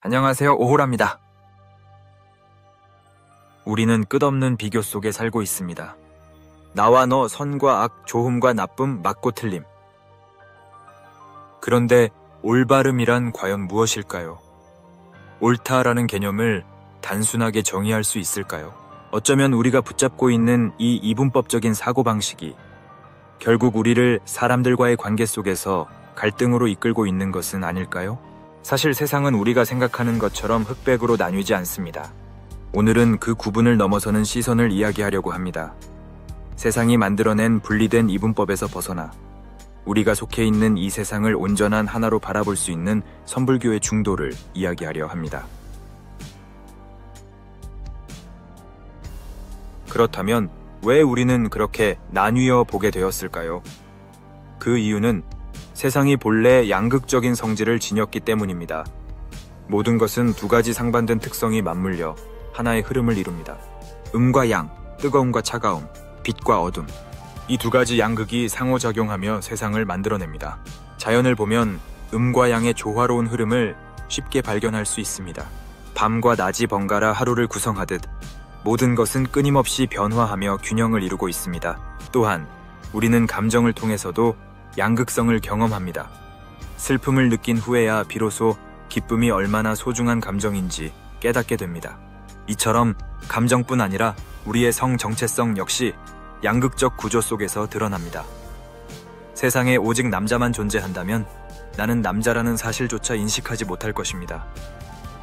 안녕하세요, 오호라입니다. 우리는 끝없는 비교 속에 살고 있습니다. 나와 너, 선과 악, 좋음과 나쁨, 맞고 틀림. 그런데 올바름이란 과연 무엇일까요? 옳다라는 개념을 단순하게 정의할 수 있을까요? 어쩌면 우리가 붙잡고 있는 이 이분법적인 사고방식이 결국 우리를 사람들과의 관계 속에서 갈등으로 이끌고 있는 것은 아닐까요? 사실 세상은 우리가 생각하는 것처럼 흑백으로 나뉘지 않습니다. 오늘은 그 구분을 넘어서는 시선을 이야기하려고 합니다. 세상이 만들어낸 분리된 이분법에서 벗어나 우리가 속해 있는 이 세상을 온전한 하나로 바라볼 수 있는 선불교의 중도를 이야기하려 합니다. 그렇다면 왜 우리는 그렇게 나뉘어 보게 되었을까요? 그 이유는 세상이 본래 양극적인 성질을 지녔기 때문입니다. 모든 것은 두 가지 상반된 특성이 맞물려 하나의 흐름을 이룹니다. 음과 양, 뜨거움과 차가움, 빛과 어둠. 이 두 가지 양극이 상호작용하며 세상을 만들어냅니다. 자연을 보면 음과 양의 조화로운 흐름을 쉽게 발견할 수 있습니다. 밤과 낮이 번갈아 하루를 구성하듯 모든 것은 끊임없이 변화하며 균형을 이루고 있습니다. 또한 우리는 감정을 통해서도 양극성을 경험합니다. 슬픔을 느낀 후에야 비로소 기쁨이 얼마나 소중한 감정인지 깨닫게 됩니다. 이처럼 감정뿐 아니라 우리의 성 정체성 역시 양극적 구조 속에서 드러납니다. 세상에 오직 남자만 존재한다면 나는 남자라는 사실조차 인식하지 못할 것입니다.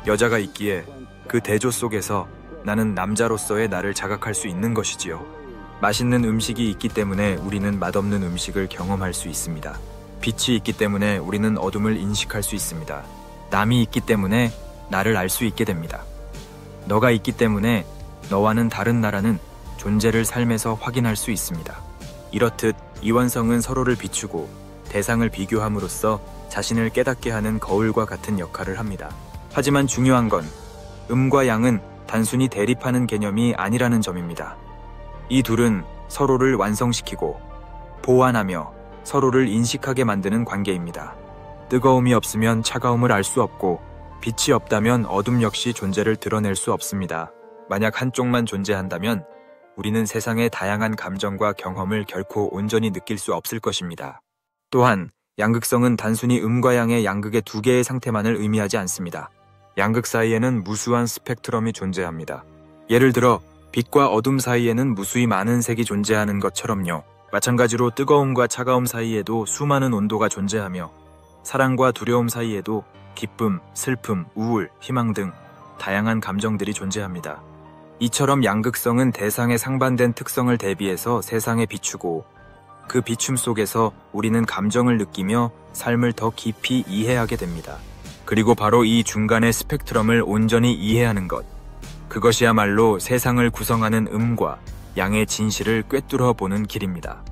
여자가 있기에 그 대조 속에서 나는 남자로서의 나를 자각할 수 있는 것이지요. 맛있는 음식이 있기 때문에 우리는 맛없는 음식을 경험할 수 있습니다. 빛이 있기 때문에 우리는 어둠을 인식할 수 있습니다. 남이 있기 때문에 나를 알 수 있게 됩니다. 너가 있기 때문에 너와는 다른 나라는 존재를 삶에서 확인할 수 있습니다. 이렇듯 이원성은 서로를 비추고 대상을 비교함으로써 자신을 깨닫게 하는 거울과 같은 역할을 합니다. 하지만 중요한 건 음과 양은 단순히 대립하는 개념이 아니라는 점입니다. 이 둘은 서로를 완성시키고 보완하며 서로를 인식하게 만드는 관계입니다. 뜨거움이 없으면 차가움을 알 수 없고 빛이 없다면 어둠 역시 존재를 드러낼 수 없습니다. 만약 한쪽만 존재한다면 우리는 세상의 다양한 감정과 경험을 결코 온전히 느낄 수 없을 것입니다. 또한 양극성은 단순히 음과 양의 양극의 두 개의 상태만을 의미하지 않습니다. 양극 사이에는 무수한 스펙트럼이 존재합니다. 예를 들어 빛과 어둠 사이에는 무수히 많은 색이 존재하는 것처럼요. 마찬가지로 뜨거움과 차가움 사이에도 수많은 온도가 존재하며 사랑과 두려움 사이에도 기쁨, 슬픔, 우울, 희망 등 다양한 감정들이 존재합니다. 이처럼 양극성은 대상의 상반된 특성을 대비해서 세상에 비추고 그 비춤 속에서 우리는 감정을 느끼며 삶을 더 깊이 이해하게 됩니다. 그리고 바로 이 중간의 스펙트럼을 온전히 이해하는 것, 그것이야말로 세상을 구성하는 음과 양의 진실을 꿰뚫어 보는 길입니다.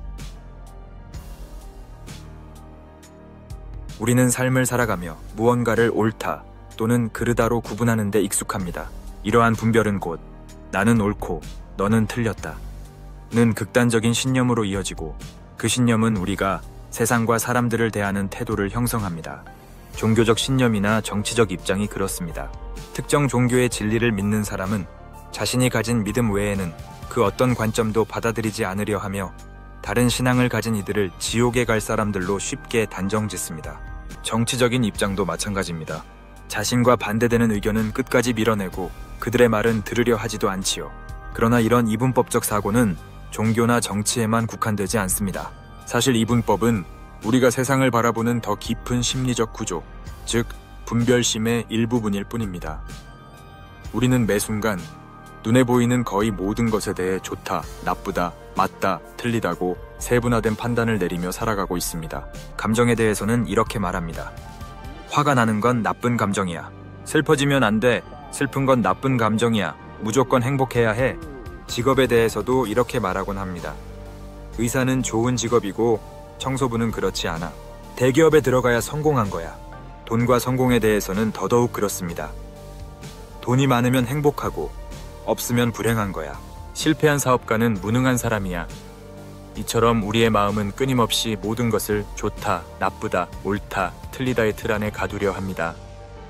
우리는 삶을 살아가며 무언가를 옳다 또는 그르다로 구분하는 데 익숙합니다. 이러한 분별은 곧 나는 옳고 너는 틀렸다 는 극단적인 신념으로 이어지고 그 신념은 우리가 세상과 사람들을 대하는 태도를 형성합니다. 종교적 신념이나 정치적 입장이 그렇습니다. 특정 종교의 진리를 믿는 사람은 자신이 가진 믿음 외에는 그 어떤 관점도 받아들이지 않으려 하며 다른 신앙을 가진 이들을 지옥에 갈 사람들로 쉽게 단정짓습니다. 정치적인 입장도 마찬가지입니다. 자신과 반대되는 의견은 끝까지 밀어내고 그들의 말은 들으려 하지도 않지요. 그러나 이런 이분법적 사고는 종교나 정치에만 국한되지 않습니다. 사실 이분법은 우리가 세상을 바라보는 더 깊은 심리적 구조, 즉 분별심의 일부분일 뿐입니다. 우리는 매 순간 눈에 보이는 거의 모든 것에 대해 좋다, 나쁘다, 맞다, 틀리다고 세분화된 판단을 내리며 살아가고 있습니다. 감정에 대해서는 이렇게 말합니다. 화가 나는 건 나쁜 감정이야. 슬퍼지면 안 돼. 슬픈 건 나쁜 감정이야. 무조건 행복해야 해. 직업에 대해서도 이렇게 말하곤 합니다. 의사는 좋은 직업이고 청소부는 그렇지 않아. 대기업에 들어가야 성공한 거야. 돈과 성공에 대해서는 더더욱 그렇습니다. 돈이 많으면 행복하고 없으면 불행한 거야. 실패한 사업가는 무능한 사람이야. 이처럼 우리의 마음은 끊임없이 모든 것을 좋다, 나쁘다, 옳다, 틀리다의 틀 안에 가두려 합니다.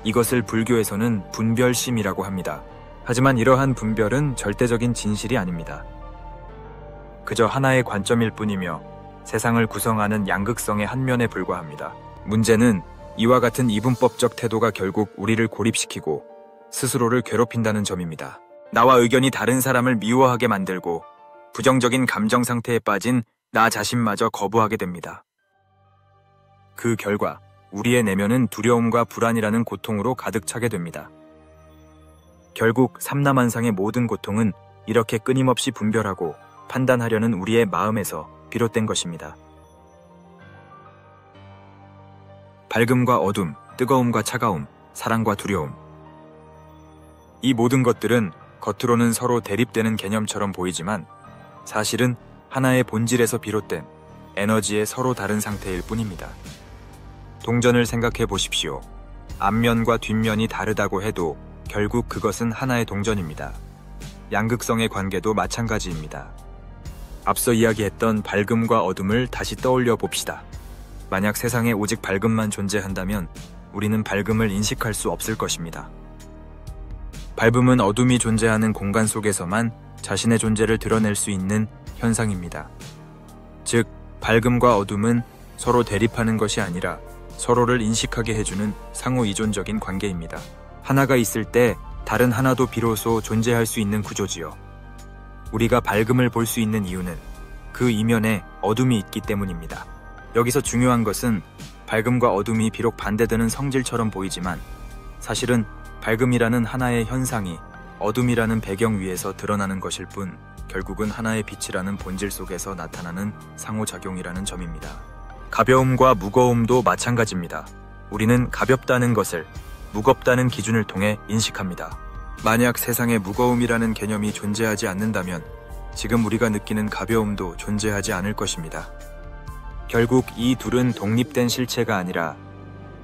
이것을 불교에서는 분별심이라고 합니다. 하지만 이러한 분별은 절대적인 진실이 아닙니다. 그저 하나의 관점일 뿐이며 세상을 구성하는 양극성의 한 면에 불과합니다. 문제는 이와 같은 이분법적 태도가 결국 우리를 고립시키고 스스로를 괴롭힌다는 점입니다. 나와 의견이 다른 사람을 미워하게 만들고 부정적인 감정 상태에 빠진 나 자신마저 거부하게 됩니다. 그 결과 우리의 내면은 두려움과 불안이라는 고통으로 가득 차게 됩니다. 결국 삼라만상의 모든 고통은 이렇게 끊임없이 분별하고 판단하려는 우리의 마음에서 비롯된 것입니다. 밝음과 어둠, 뜨거움과 차가움, 사랑과 두려움. 이 모든 것들은 겉으로는 서로 대립되는 개념처럼 보이지만 사실은 하나의 본질에서 비롯된 에너지의 서로 다른 상태일 뿐입니다. 동전을 생각해 보십시오. 앞면과 뒷면이 다르다고 해도 결국 그것은 하나의 동전입니다. 양극성의 관계도 마찬가지입니다. 앞서 이야기했던 밝음과 어둠을 다시 떠올려 봅시다. 만약 세상에 오직 밝음만 존재한다면 우리는 밝음을 인식할 수 없을 것입니다. 밝음은 어둠이 존재하는 공간 속에서만 자신의 존재를 드러낼 수 있는 현상입니다. 즉, 밝음과 어둠은 서로 대립하는 것이 아니라 서로를 인식하게 해주는 상호 이존적인 관계입니다. 하나가 있을 때 다른 하나도 비로소 존재할 수 있는 구조지요. 우리가 밝음을 볼 수 있는 이유는 그 이면에 어둠이 있기 때문입니다. 여기서 중요한 것은 밝음과 어둠이 비록 반대되는 성질처럼 보이지만 사실은 밝음이라는 하나의 현상이 어둠이라는 배경 위에서 드러나는 것일 뿐 결국은 하나의 빛이라는 본질 속에서 나타나는 상호작용이라는 점입니다. 가벼움과 무거움도 마찬가지입니다. 우리는 가볍다는 것을 무겁다는 기준을 통해 인식합니다. 만약 세상에 무거움이라는 개념이 존재하지 않는다면 지금 우리가 느끼는 가벼움도 존재하지 않을 것입니다. 결국 이 둘은 독립된 실체가 아니라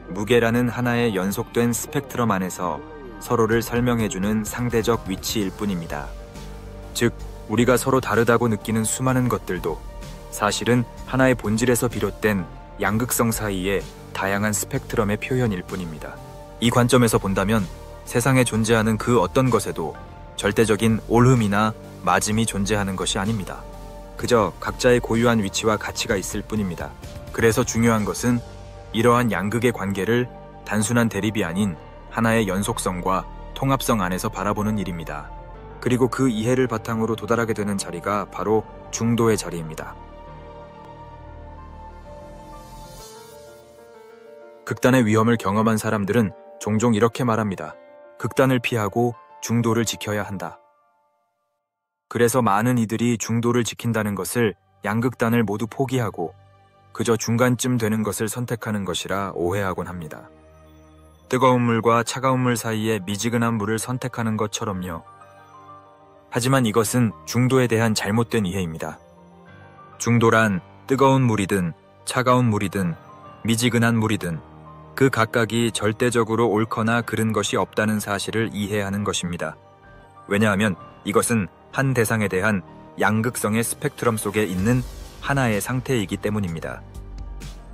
무게라는 하나의 연속된 스펙트럼 안에서 서로를 설명해주는 상대적 위치일 뿐입니다. 즉, 우리가 서로 다르다고 느끼는 수많은 것들도 사실은 하나의 본질에서 비롯된 양극성 사이의 다양한 스펙트럼의 표현일 뿐입니다. 이 관점에서 본다면 세상에 존재하는 그 어떤 것에도 절대적인 옳음이나 맞음이 존재하는 것이 아닙니다. 그저 각자의 고유한 위치와 가치가 있을 뿐입니다. 그래서 중요한 것은 이러한 양극의 관계를 단순한 대립이 아닌 하나의 연속성과 통합성 안에서 바라보는 일입니다. 그리고 그 이해를 바탕으로 도달하게 되는 자리가 바로 중도의 자리입니다. 극단의 위험을 경험한 사람들은 종종 이렇게 말합니다. 극단을 피하고 중도를 지켜야 한다. 그래서 많은 이들이 중도를 지킨다는 것을 양극단을 모두 포기하고 그저 중간쯤 되는 것을 선택하는 것이라 오해하곤 합니다. 뜨거운 물과 차가운 물 사이에 미지근한 물을 선택하는 것처럼요. 하지만 이것은 중도에 대한 잘못된 이해입니다. 중도란 뜨거운 물이든 차가운 물이든 미지근한 물이든 그 각각이 절대적으로 옳거나 그른 것이 없다는 사실을 이해하는 것입니다. 왜냐하면 이것은 한 대상에 대한 양극성의 스펙트럼 속에 있는 하나의 상태이기 때문입니다.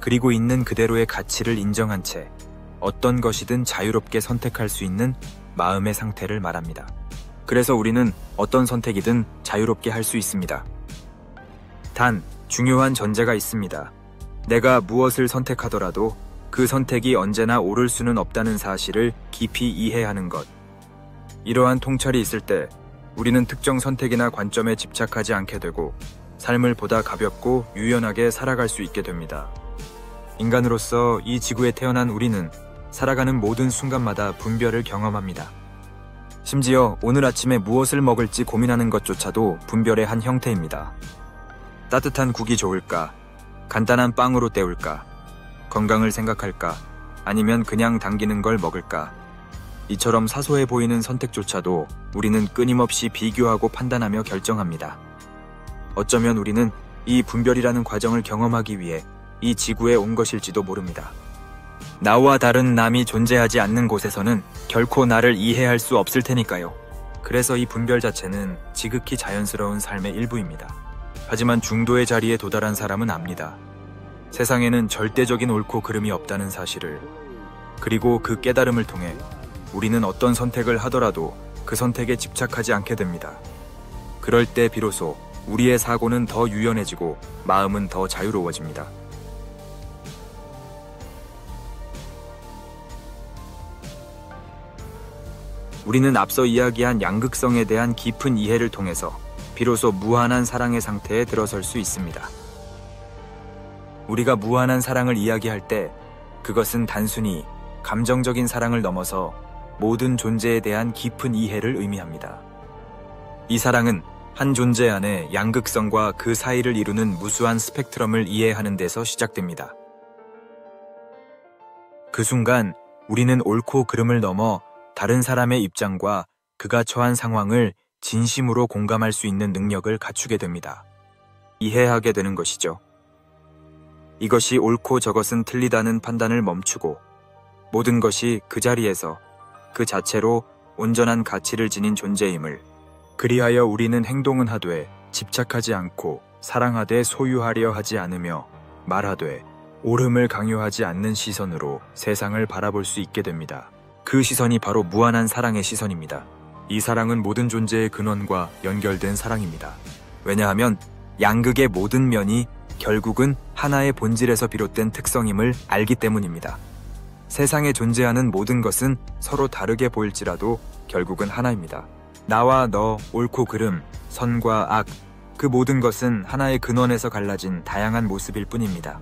그리고 있는 그대로의 가치를 인정한 채 어떤 것이든 자유롭게 선택할 수 있는 마음의 상태를 말합니다. 그래서 우리는 어떤 선택이든 자유롭게 할 수 있습니다. 단, 중요한 전제가 있습니다. 내가 무엇을 선택하더라도 그 선택이 언제나 옳을 수는 없다는 사실을 깊이 이해하는 것. 이러한 통찰이 있을 때 우리는 특정 선택이나 관점에 집착하지 않게 되고 삶을 보다 가볍고 유연하게 살아갈 수 있게 됩니다. 인간으로서 이 지구에 태어난 우리는 살아가는 모든 순간마다 분별을 경험합니다. 심지어 오늘 아침에 무엇을 먹을지 고민하는 것조차도 분별의 한 형태입니다. 따뜻한 국이 좋을까? 간단한 빵으로 때울까? 건강을 생각할까? 아니면 그냥 당기는 걸 먹을까? 이처럼 사소해 보이는 선택조차도 우리는 끊임없이 비교하고 판단하며 결정합니다. 어쩌면 우리는 이 분별이라는 과정을 경험하기 위해 이 지구에 온 것일지도 모릅니다. 나와 다른 남이 존재하지 않는 곳에서는 결코 나를 이해할 수 없을 테니까요. 그래서 이 분별 자체는 지극히 자연스러운 삶의 일부입니다. 하지만 중도의 자리에 도달한 사람은 압니다. 세상에는 절대적인 옳고 그름이 없다는 사실을. 그리고 그 깨달음을 통해 우리는 어떤 선택을 하더라도 그 선택에 집착하지 않게 됩니다. 그럴 때 비로소 우리의 사고는 더 유연해지고 마음은 더 자유로워집니다. 우리는 앞서 이야기한 양극성에 대한 깊은 이해를 통해서 비로소 무한한 사랑의 상태에 들어설 수 있습니다. 우리가 무한한 사랑을 이야기할 때 그것은 단순히 감정적인 사랑을 넘어서 모든 존재에 대한 깊은 이해를 의미합니다. 이 사랑은 한 존재 안에 양극성과 그 사이를 이루는 무수한 스펙트럼을 이해하는 데서 시작됩니다. 그 순간 우리는 옳고 그름을 넘어 다른 사람의 입장과 그가 처한 상황을 진심으로 공감할 수 있는 능력을 갖추게 됩니다. 이해하게 되는 것이죠. 이것이 옳고 저것은 틀리다는 판단을 멈추고 모든 것이 그 자리에서 그 자체로 온전한 가치를 지닌 존재임을, 그리하여 우리는 행동은 하되 집착하지 않고 사랑하되 소유하려 하지 않으며 말하되 옳음을 강요하지 않는 시선으로 세상을 바라볼 수 있게 됩니다. 그 시선이 바로 무한한 사랑의 시선입니다. 이 사랑은 모든 존재의 근원과 연결된 사랑입니다. 왜냐하면 양극의 모든 면이 결국은 하나의 본질에서 비롯된 특성임을 알기 때문입니다. 세상에 존재하는 모든 것은 서로 다르게 보일지라도 결국은 하나입니다. 나와 너, 옳고 그름, 선과 악, 그 모든 것은 하나의 근원에서 갈라진 다양한 모습일 뿐입니다.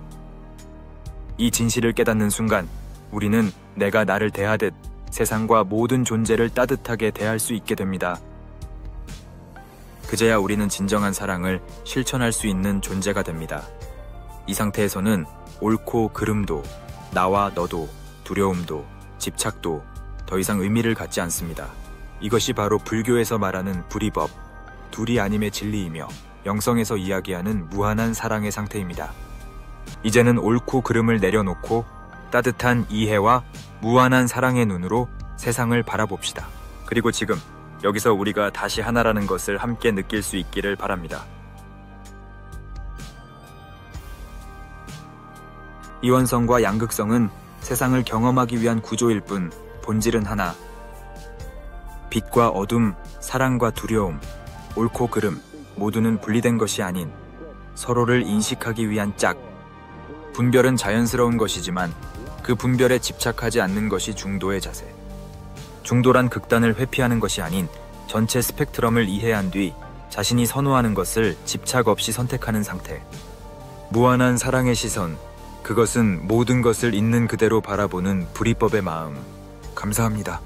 이 진실을 깨닫는 순간 우리는 내가 나를 대하듯 세상과 모든 존재를 따뜻하게 대할 수 있게 됩니다. 그제야 우리는 진정한 사랑을 실천할 수 있는 존재가 됩니다. 이 상태에서는 옳고 그름도, 나와 너도, 두려움도, 집착도 더 이상 의미를 갖지 않습니다. 이것이 바로 불교에서 말하는 불이법, 둘이 아님의 진리이며 영성에서 이야기하는 무한한 사랑의 상태입니다. 이제는 옳고 그름을 내려놓고 따뜻한 이해와 무한한 사랑의 눈으로 세상을 바라봅시다. 그리고 지금 여기서 우리가 다시 하나라는 것을 함께 느낄 수 있기를 바랍니다. 이원성과 양극성은 세상을 경험하기 위한 구조일 뿐 본질은 하나. 빛과 어둠, 사랑과 두려움, 옳고 그름 모두는 분리된 것이 아닌 서로를 인식하기 위한 짝. 분별은 자연스러운 것이지만 그 분별에 집착하지 않는 것이 중도의 자세. 중도란 극단을 회피하는 것이 아닌 전체 스펙트럼을 이해한 뒤 자신이 선호하는 것을 집착 없이 선택하는 상태. 무한한 사랑의 시선, 그것은 모든 것을 있는 그대로 바라보는 불이법의 마음. 감사합니다.